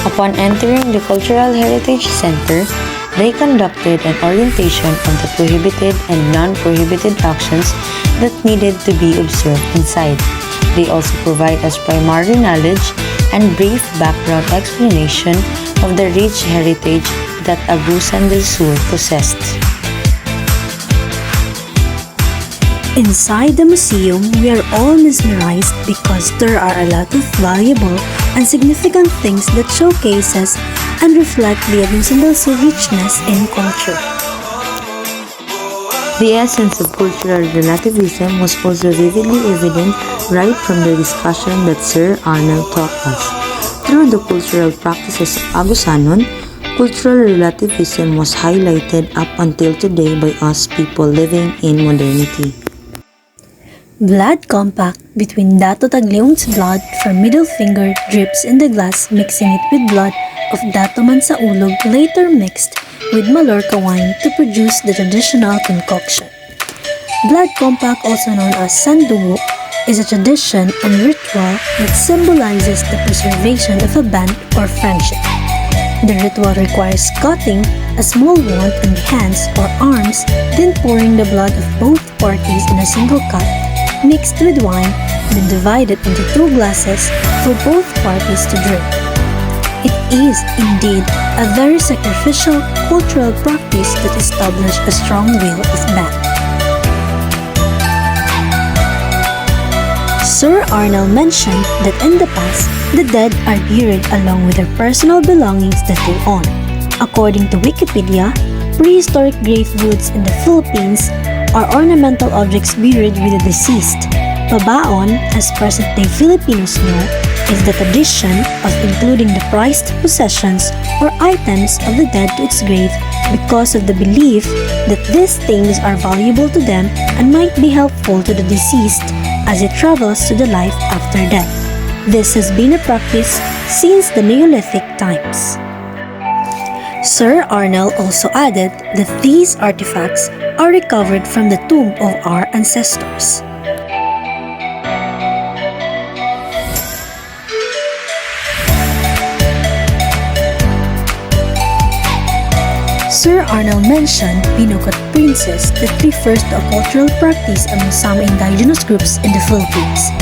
Upon entering the Cultural Heritage Center, they conducted an orientation on the prohibited and non-prohibited actions that needed to be observed inside. They also provide us primary knowledge and brief background explanation of the rich heritage that Agusan del Sur possessed. Inside the museum, we are all mesmerized because there are a lot of valuable and significant things that showcases and reflect the Agusan del Sur richness in culture. The essence of cultural relativism was also vividly evident right from the discussion that Sir Arnold taught us. Through the cultural practices of Agusanon, cultural relativism was highlighted up until today by us people living in modernity. Blood compact between Dato Tagleong's blood from middle finger drips in the glass, mixing it with blood of Dato Mansaulog, later mixed with Mallorca wine to produce the traditional concoction. Blood compact, also known as sandugo, is a tradition and ritual that symbolizes the preservation of a band or friendship. The ritual requires cutting a small wound on the hands or arms, then pouring the blood of both parties in a single cut, mixed with wine, then divided into 2 glasses for both parties to drink. It is indeed a very sacrificial cultural practice that established a strong will of man. Sir Arnold mentioned that in the past, the dead are buried along with their personal belongings that they own. According to Wikipedia, prehistoric grave goods in the Philippines are ornamental objects buried with the deceased. Pabaon, as present-day Filipinos know, is the tradition of including the prized possessions or items of the dead to its grave because of the belief that these things are valuable to them and might be helpful to the deceased as it travels to the life after death. This has been a practice since the Neolithic times. Sir Arnold also added that these artifacts are recovered from the tomb of our ancestors. Sir Arnold mentioned Binukot princess that refers to a cultural practice among some indigenous groups in the Philippines.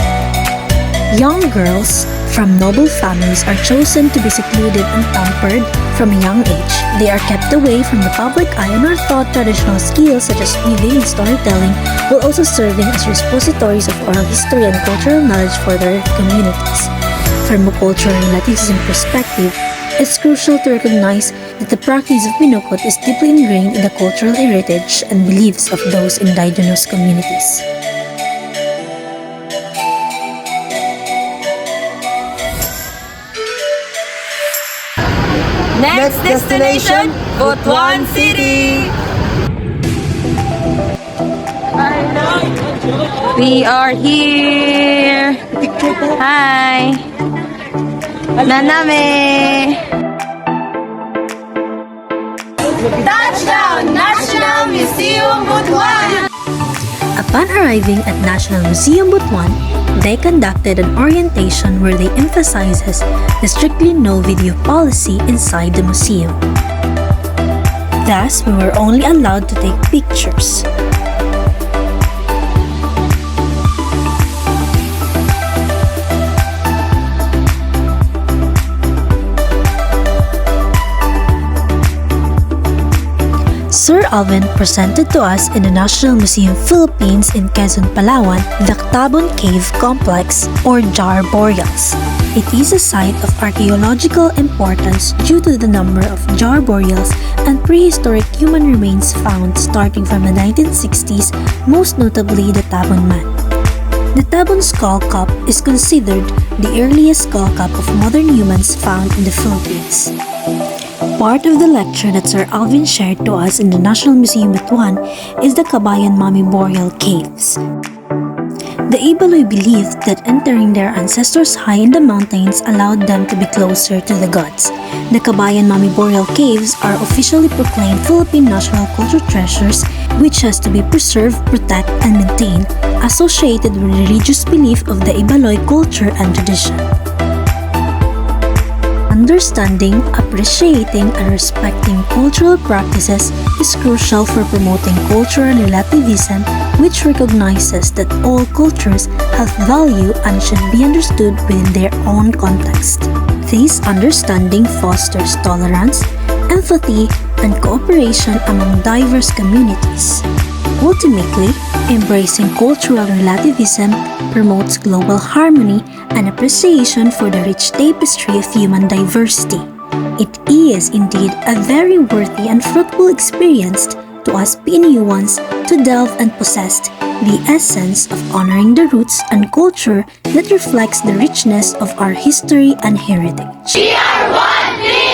Young girls from noble families are chosen to be secluded and pampered from a young age. They are kept away from the public eye and are taught traditional skills such as weaving and storytelling, while also serving as repositories of oral history and cultural knowledge for their communities. From a cultural relativism perspective, it's crucial to recognize that the practice of Binukot is deeply ingrained in the cultural heritage and beliefs of those indigenous communities. Next destination, Butuan City! We are here! Hi! Naname! Touchdown! National Museum Butuan! Upon arriving at National Museum Butuan, they conducted an orientation where they emphasizes the strictly no video policy inside the museum. Thus, we were only allowed to take pictures. Sir Alvin presented to us in the National Museum Philippines in Quezon, Palawan, the Tabon Cave Complex or Jar Burials. It is a site of archaeological importance due to the number of jar burials and prehistoric human remains found starting from the 1960s, most notably the Tabon Man. The Tabon Skull Cup is considered the earliest skull cup of modern humans found in the Philippines. Part of the lecture that Sir Alvin shared to us in the National Museum Butuan is the Kabayan Mami Boreal Caves. The Ibaloy believed that entering their ancestors high in the mountains allowed them to be closer to the gods. The Kabayan Mami Boreal Caves are officially proclaimed Philippine national cultural treasures, which has to be preserved, protect, and maintained, associated with religious belief of the Ibaloy culture and tradition. Under Understanding, appreciating, and respecting cultural practices is crucial for promoting cultural relativism, which recognizes that all cultures have value and should be understood within their own context. This understanding fosters tolerance, empathy, and cooperation among diverse communities. Ultimately, embracing cultural relativism promotes global harmony and appreciation for the rich tapestry of human diversity. It is indeed a very worthy and fruitful experience to us PNU ones to delve and possess the essence of honoring the roots and culture that reflects the richness of our history and heritage. We are one